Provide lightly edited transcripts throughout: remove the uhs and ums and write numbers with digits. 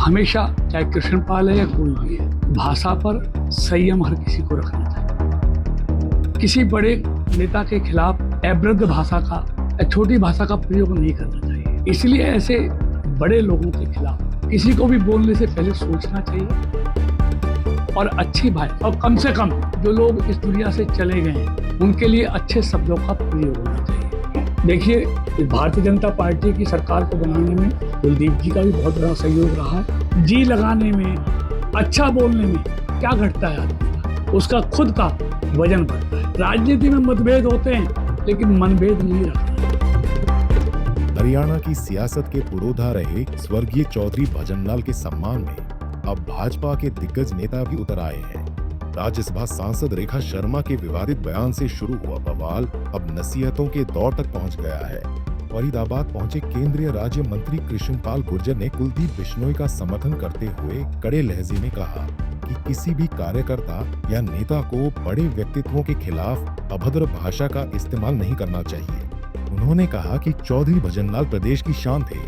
हमेशा, चाहे कृष्णपाल है या कोई भी है, भाषा पर संयम हर किसी को रखना चाहिए। किसी बड़े नेता के खिलाफ अभद्र भाषा का या छोटी भाषा का प्रयोग नहीं करना चाहिए। इसलिए ऐसे बड़े लोगों के खिलाफ किसी को भी बोलने से पहले सोचना चाहिए और अच्छी भाषा, और कम से कम जो लोग इस दुनिया से चले गए हैं उनके लिए अच्छे शब्दों का प्रयोग होना चाहिए। देखिए, भारतीय जनता पार्टी की सरकार को बनाने में कुलदीप जी का भी बहुत बड़ा सहयोग रहा है। जी लगाने में, अच्छा बोलने में क्या घटता है आदमी का, उसका खुद का वजन बढ़ता है। राजनीति में मतभेद होते हैं लेकिन मनभेद नहीं रखते। हरियाणा की सियासत के पुरोधा रहे स्वर्गीय चौधरी भजनलाल के सम्मान में अब भाजपा के दिग्गज नेता भी उतर आए हैं। राज्यसभा सांसद रेखा शर्मा के विवादित बयान से शुरू हुआ बवाल अब नसीहतों के दौर तक पहुंच गया है। फरीदाबाद पहुंचे केंद्रीय राज्य मंत्री कृष्णपाल गुर्जर ने कुलदीप बिश्नोई का समर्थन करते हुए कड़े लहजे में कहा कि किसी भी कार्यकर्ता या नेता को बड़े व्यक्तित्वों के खिलाफ अभद्र भाषा का इस्तेमाल नहीं करना चाहिए। उन्होंने कहा कि चौधरी भजनलाल प्रदेश की शान थे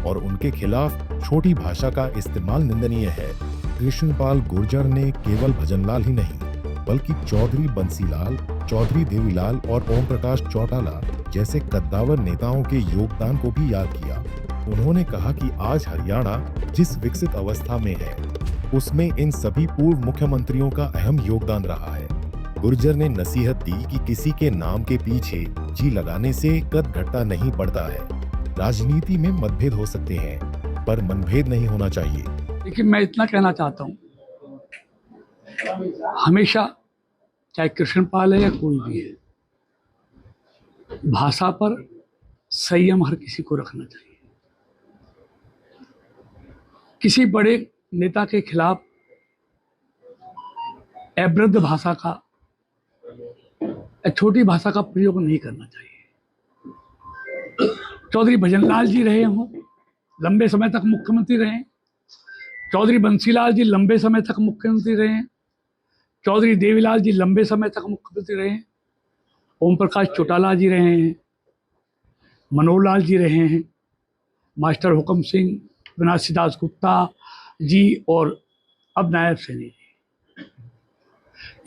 और उनके खिलाफ छोटी भाषा का इस्तेमाल निंदनीय है। कृष्णपाल गुर्जर ने केवल भजनलाल ही नहीं बल्कि चौधरी बंसीलाल, चौधरी देवीलाल और ओम प्रकाश चौटाला जैसे कद्दावर नेताओं के योगदान को भी याद किया। उन्होंने कहा कि आज हरियाणा जिस विकसित अवस्था में है उसमें इन सभी पूर्व मुख्यमंत्रियों का अहम योगदान रहा है। गुर्जर ने नसीहत दी कि किसी के नाम के पीछे जी लगाने से कद घटता नहीं बढ़ता है। राजनीति में मतभेद हो सकते हैं पर मनभेद नहीं होना चाहिए। लेकिन मैं इतना कहना चाहता हूँ, हमेशा, चाहे कृष्णपाल है या कोई भी है, भाषा पर संयम हर किसी को रखना चाहिए। किसी बड़े नेता के खिलाफ अभद्र भाषा का या छोटी भाषा का प्रयोग नहीं करना चाहिए। चौधरी भजनलाल जी रहे हों, लंबे समय तक मुख्यमंत्री रहे। चौधरी बंसीलाल जी लंबे समय तक मुख्यमंत्री रहे हैं। चौधरी देवीलाल जी लंबे समय तक मुख्यमंत्री रहे हैं। ओम प्रकाश चौटाला जी रहे हैं, मनोहर लाल जी रहे हैं, मास्टर हुक्म सिंह, विनाशी दास गुप्ता जी और अब नायब सैनी जी,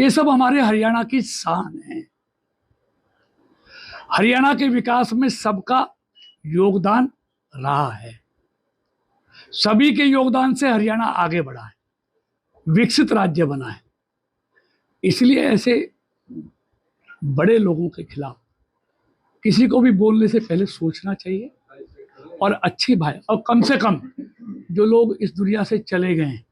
ये सब हमारे हरियाणा की शान है। हरियाणा के विकास में सबका योगदान रहा है। सभी के योगदान से हरियाणा आगे बढ़ा है, विकसित राज्य बना है। इसलिए ऐसे बड़े लोगों के खिलाफ किसी को भी बोलने से पहले सोचना चाहिए और अच्छी भाषा, और कम से कम जो लोग इस दुनिया से चले गए हैं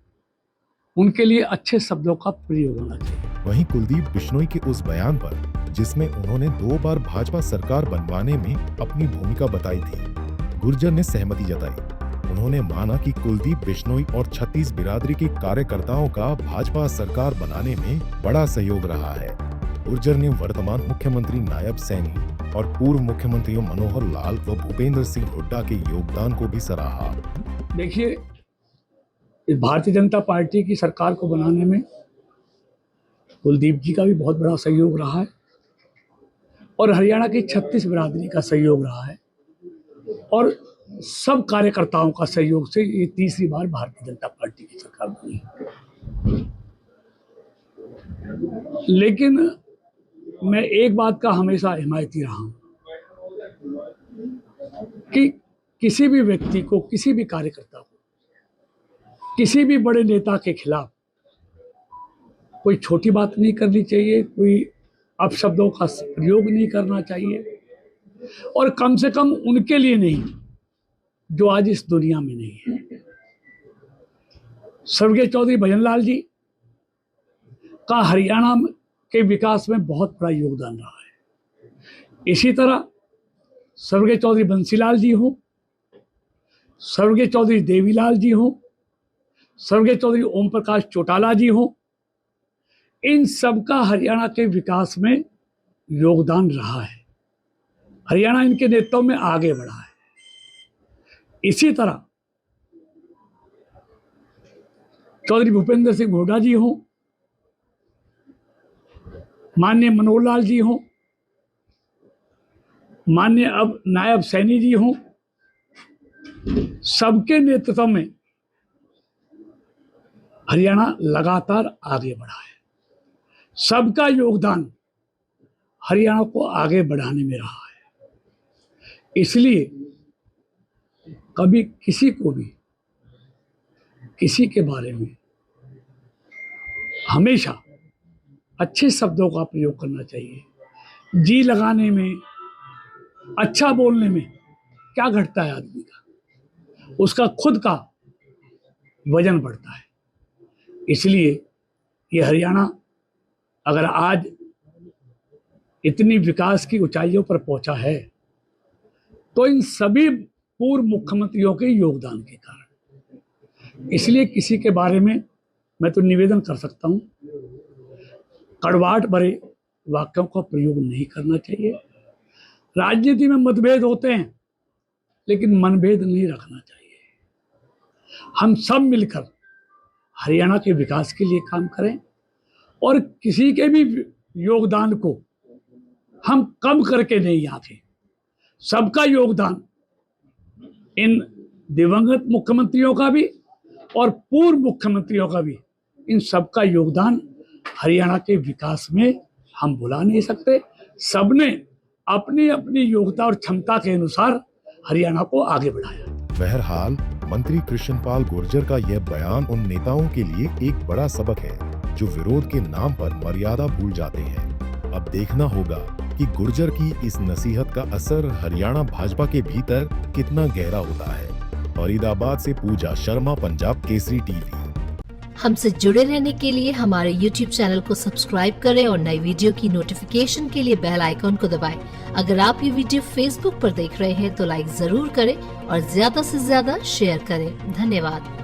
उनके लिए अच्छे शब्दों का प्रयोग होना चाहिए। वहीं कुलदीप बिश्नोई के उस बयान पर जिसमें उन्होंने 2 बार भाजपा सरकार बनवाने में अपनी भूमिका बताई थी, गुर्जर ने सहमति जताई। उन्होंने माना कि कुलदीप बिश्नोई और 36 बिरादरी के कार्यकर्ताओं का भाजपा सरकार बनाने में बड़ा सहयोग रहा है। गुर्जर ने वर्तमान मुख्यमंत्री नायब सैनी और पूर्व मुख्यमंत्रियों मनोहर लाल व भूपेंद्र सिंह हुड्डा के योगदान को भी सराहा। देखिए, इस भारतीय जनता पार्टी की सरकार को बनाने में कुलदीप जी का भी बहुत बड़ा सहयोग रहा है और हरियाणा की 36 बिरादरी का सहयोग रहा है और सब कार्यकर्ताओं का सहयोग से ये तीसरी बार भारतीय जनता पार्टी की सरकार बनी। लेकिन मैं एक बात का हमेशा हिमायती रहा हूं कि किसी भी व्यक्ति को, किसी भी कार्यकर्ता को, किसी भी बड़े नेता के खिलाफ कोई छोटी बात नहीं करनी चाहिए, कोई अपशब्दों का प्रयोग नहीं करना चाहिए, और कम से कम उनके लिए नहीं जो आज इस दुनिया में नहीं है। स्वर्गीय चौधरी भजनलाल जी का हरियाणा के विकास में बहुत बड़ा योगदान रहा है। इसी तरह स्वर्गीय चौधरी बंसीलाल जी हो, स्वर्गीय चौधरी देवीलाल जी हो, स्वर्गीय चौधरी ओम प्रकाश चौटाला जी हो, इन सबका हरियाणा के विकास में योगदान रहा है। हरियाणा इनके नेतृत्व में आगे बढ़ा है। इसी तरह चौधरी भूपेंद्र सिंह हुड्डा जी हो, माननीय मनोहर लाल जी हो, माननीय अब नायब सैनी जी हो, सबके नेतृत्व में हरियाणा लगातार आगे बढ़ा है। सबका योगदान हरियाणा को आगे बढ़ाने में रहा है। इसलिए कभी किसी को भी किसी के बारे में हमेशा अच्छे शब्दों का प्रयोग करना चाहिए। जी लगाने में, अच्छा बोलने में क्या घटता है आदमी का? उसका खुद का वजन बढ़ता है। इसलिए ये हरियाणा अगर आज इतनी विकास की ऊंचाइयों पर पहुंचा है तो इन सभी पूर्व मुख्यमंत्रियों के योगदान के कारण। इसलिए किसी के बारे में मैं तो निवेदन कर सकता हूं, कड़वाहट भरे वाक्यों का प्रयोग नहीं करना चाहिए। राजनीति में मतभेद होते हैं, लेकिन मनभेद नहीं रखना चाहिए। हम सब मिलकर हरियाणा के विकास के लिए काम करें और किसी के भी योगदान को हम कम करके नहीं आते। सबका योगदान, इन दिवंगत मुख्यमंत्रियों का भी और पूर्व मुख्यमंत्रियों का भी, इन सबका योगदान हरियाणा के विकास में हम भुला नहीं सकते। सबने अपनी अपनी योग्यता और क्षमता के अनुसार हरियाणा को आगे बढ़ाया। बहरहाल मंत्री कृष्णपाल गुर्जर का यह बयान उन नेताओं के लिए एक बड़ा सबक है जो विरोध के नाम पर मर्यादा भूल जाते हैं। अब देखना होगा कि गुर्जर की इस नसीहत का असर हरियाणा भाजपा के भीतर कितना गहरा होता है। फरीदाबाद से पूजा शर्मा, पंजाब केसरी टीवी। हमसे जुड़े रहने के लिए हमारे YouTube चैनल को सब्सक्राइब करें और नई वीडियो की नोटिफिकेशन के लिए बेल आइकॉन को दबाएं। अगर आप ये वीडियो Facebook पर देख रहे हैं तो लाइक जरूर करें और ज्यादा से ज्यादा शेयर करें। धन्यवाद।